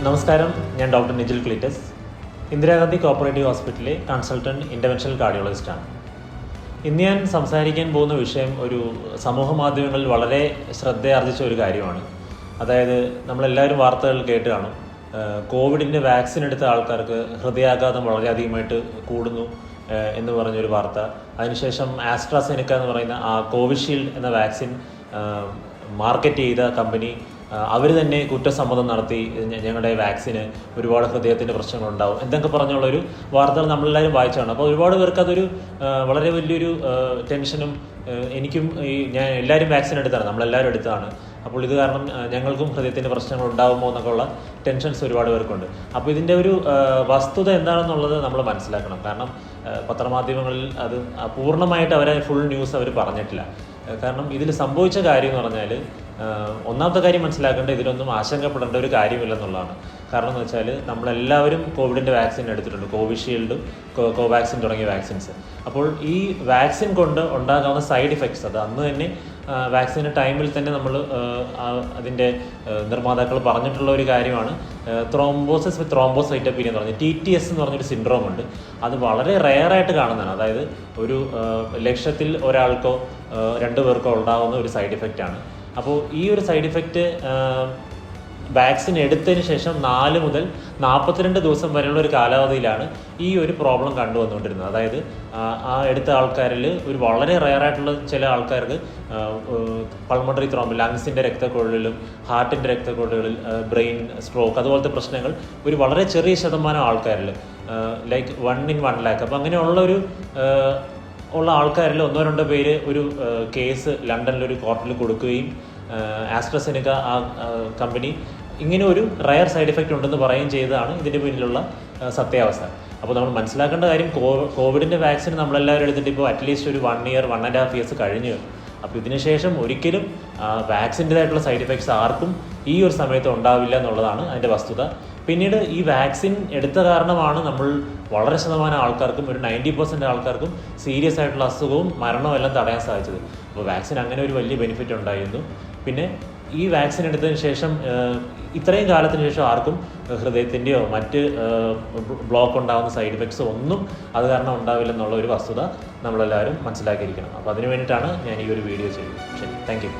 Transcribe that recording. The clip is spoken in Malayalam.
നമസ്കാരം, ഞാൻ doctor Nijil Cletus, Indira Gandhi cooperative ഹോസ്പിറ്റലിലെ കൺസൾട്ടൻറ്റ് ഇൻ്റർവെൻഷണൽ കാർഡിയോളജിസ്റ്റാണ്. ഇന്ന് ഞാൻ സംസാരിക്കാൻ പോകുന്ന വിഷയം ഒരു സമൂഹ മാധ്യമങ്ങളിൽ വളരെ ശ്രദ്ധയാർജിച്ച ഒരു കാര്യമാണ്. അതായത് നമ്മളെല്ലാവരും വാർത്തകൾ കേട്ട് കാണും, കോവിഡിൻ്റെ വാക്സിൻ എടുത്ത ആൾക്കാർക്ക് ഹൃദയാഘാതം വളരെയധികമായിട്ട് കൂടുന്നു എന്ന് പറഞ്ഞൊരു വാർത്ത. അതിനുശേഷം ആസ്ട്രാസെനിക്ക എന്ന് പറയുന്ന ആ കോവിഷീൽഡ് എന്ന വാക്സിൻ മാർക്കറ്റ് ചെയ്ത കമ്പനി അവർ തന്നെ കുറ്റസമ്മതം നടത്തി ഞങ്ങളുടെ വാക്സിന് ഒരുപാട് ഹൃദയത്തിൻ്റെ പ്രശ്നങ്ങളുണ്ടാവും എന്തൊക്കെ പറഞ്ഞുള്ളൊരു വാർത്തകൾ നമ്മളെല്ലാവരും വായിച്ചാണ്. അപ്പോൾ ഒരുപാട് പേർക്ക് അതൊരു വളരെ വലിയൊരു ടെൻഷനും, എനിക്കും ഞാൻ എല്ലാവരും വാക്സിൻ എടുത്താണ്, നമ്മളെല്ലാവരും എടുത്താണ്, അപ്പോൾ ഇത് കാരണം ഞങ്ങൾക്കും ഹൃദയത്തിൻ്റെ പ്രശ്നങ്ങൾ ഉണ്ടാകുമോ എന്നൊക്കെ ഉള്ള ടെൻഷൻസ് ഒരുപാട് പേർക്കുണ്ട്. അപ്പോൾ ഇതിൻ്റെ ഒരു വസ്തുത എന്താണെന്നുള്ളത് നമ്മൾ മനസ്സിലാക്കണം. കാരണം പത്രമാധ്യമങ്ങളിൽ അത് പൂർണ്ണമായിട്ട് അവരെ ഫുൾ ന്യൂസ് അവർ പറഞ്ഞിട്ടില്ല. കാരണം ഇതിൽ സംഭവിച്ച കാര്യം എന്ന് പറഞ്ഞാൽ, ഒന്നാമത്തെ കാര്യം മനസ്സിലാക്കേണ്ടത് ഇതിലൊന്നും ആശങ്കപ്പെടേണ്ട ഒരു കാര്യമില്ലെന്നുള്ളതാണ്. കാരണം എന്ന് വെച്ചാൽ നമ്മളെല്ലാവരും കോവിഡിൻ്റെ വാക്സിൻ എടുത്തിട്ടുണ്ട്, കോവിഷീൽഡും കോവാക്സിൻ തുടങ്ങിയ വാക്സിൻസ്. അപ്പോൾ ഈ വാക്സിൻ കൊണ്ട് ഉണ്ടാകാവുന്ന സൈഡ് ഇഫക്ട്സ്, അത് അന്ന് തന്നെ വാക്സിൻ്റെ ടൈമിൽ തന്നെ നമ്മൾ അതിൻ്റെ നിർമ്മാതാക്കൾ പറഞ്ഞിട്ടുള്ള ഒരു കാര്യമാണ്. ത്രോംബോസിസ് വിത്ത് ത്രോംബോസൈറ്റോപീനിയ എന്ന് പറഞ്ഞ് TTS എന്ന് പറഞ്ഞൊരു സിൻഡ്രോം ഉണ്ട്. അത് വളരെ റെയറായിട്ട് കാണുന്നതാണ്. അതായത് ഒരു ലക്ഷത്തിൽ ഒരാൾക്കോ 2 പേർക്കോ ഉണ്ടാകുന്ന ഒരു സൈഡ് ഇഫക്റ്റാണ്. അപ്പോൾ ഈ ഒരു സൈഡ് ഇഫക്റ്റ് വാക്സിൻ എടുത്തതിന് ശേഷം 4 മുതൽ 42 ദിവസം വരെയുള്ള ഒരു കാലാവധിയിലാണ് ഈ ഒരു പ്രോബ്ലം കണ്ടുവന്നുകൊണ്ടിരുന്നത്. അതായത് ആ എടുത്ത ആൾക്കാരിൽ ഒരു വളരെ റെയറായിട്ടുള്ള ചില ആൾക്കാർക്ക് പൾമണറി ത്രോംബ്, ലങ്സിൻ്റെ രക്തക്കൊഴലിലും ഹാർട്ടിൻ്റെ രക്തക്കൊഴലുകളിൽ ബ്രെയിൻ സ്ട്രോക്ക് അതുപോലത്തെ പ്രശ്നങ്ങൾ ഒരു വളരെ ചെറിയ ശതമാനം ആൾക്കാരിൽ, ലൈക്ക് 1 in 1 lakh. അപ്പോൾ അങ്ങനെയുള്ളൊരു ഉള്ള ആൾക്കാരിൽ 1-2 പേര് ഒരു കേസ് ലണ്ടനിലൊരു കോർട്ടിൽ കൊടുക്കുകയും ആസ്ട്രാസെനിക്ക ആ കമ്പനി ഇങ്ങനെ ഒരു റയർ സൈഡ് എഫക്റ്റ് ഉണ്ടെന്ന് പറയുകയും ചെയ്തതാണ് ഇതിൻ്റെ പിന്നിലുള്ള സത്യാവസ്ഥ. അപ്പോൾ നമ്മൾ മനസ്സിലാക്കേണ്ട കാര്യം, കോവിഡിൻ്റെ വാക്സിൻ നമ്മളെല്ലാവരും എടുത്തിട്ട് ഇപ്പോൾ അറ്റ്ലീസ്റ്റ് ഒരു 1 year 1.5 years കഴിഞ്ഞു. അപ്പോൾ ഇതിനുശേഷം ഒരിക്കലും വാക്സിൻ്റെതായിട്ടുള്ള സൈഡ് എഫക്ട്സ് ആർക്കും ഈ ഒരു സമയത്ത് ഉണ്ടാവില്ല എന്നുള്ളതാണ് അതിൻ്റെ വസ്തുത. പിന്നീട് ഈ വാക്സിൻ എടുത്ത കാരണമാണ് നമ്മൾ വളരെ ശതമാനം ആൾക്കാർക്കും, ഒരു 90% ആൾക്കാർക്കും സീരിയസ് ആയിട്ടുള്ള അസുഖവും മരണവും എല്ലാം തടയാൻ സാധിച്ചത്. അപ്പോൾ വാക്സിൻ അങ്ങനെ ഒരു വലിയ ബെനിഫിറ്റ് ഉണ്ടായിരുന്നു. പിന്നെ ഈ വാക്സിൻ എടുത്തതിന് ശേഷം ഇത്രയും കാലത്തിന് ശേഷം ആർക്കും ഹൃദയത്തിൻ്റെയോ മറ്റ് ബ്ലോക്ക് ഉണ്ടാകുന്ന സൈഡ് ഇഫക്ട്സോ ഒന്നും അത് കാരണം ഉണ്ടാവില്ലെന്നുള്ള ഒരു വസ്തുത നമ്മളെല്ലാവരും മനസ്സിലാക്കിയിരിക്കണം. അപ്പോൾ അതിന് വേണ്ടിയിട്ടാണ് ഞാൻ ഈ ഒരു വീഡിയോ ചെയ്തത്. ശരി, താങ്ക് യു.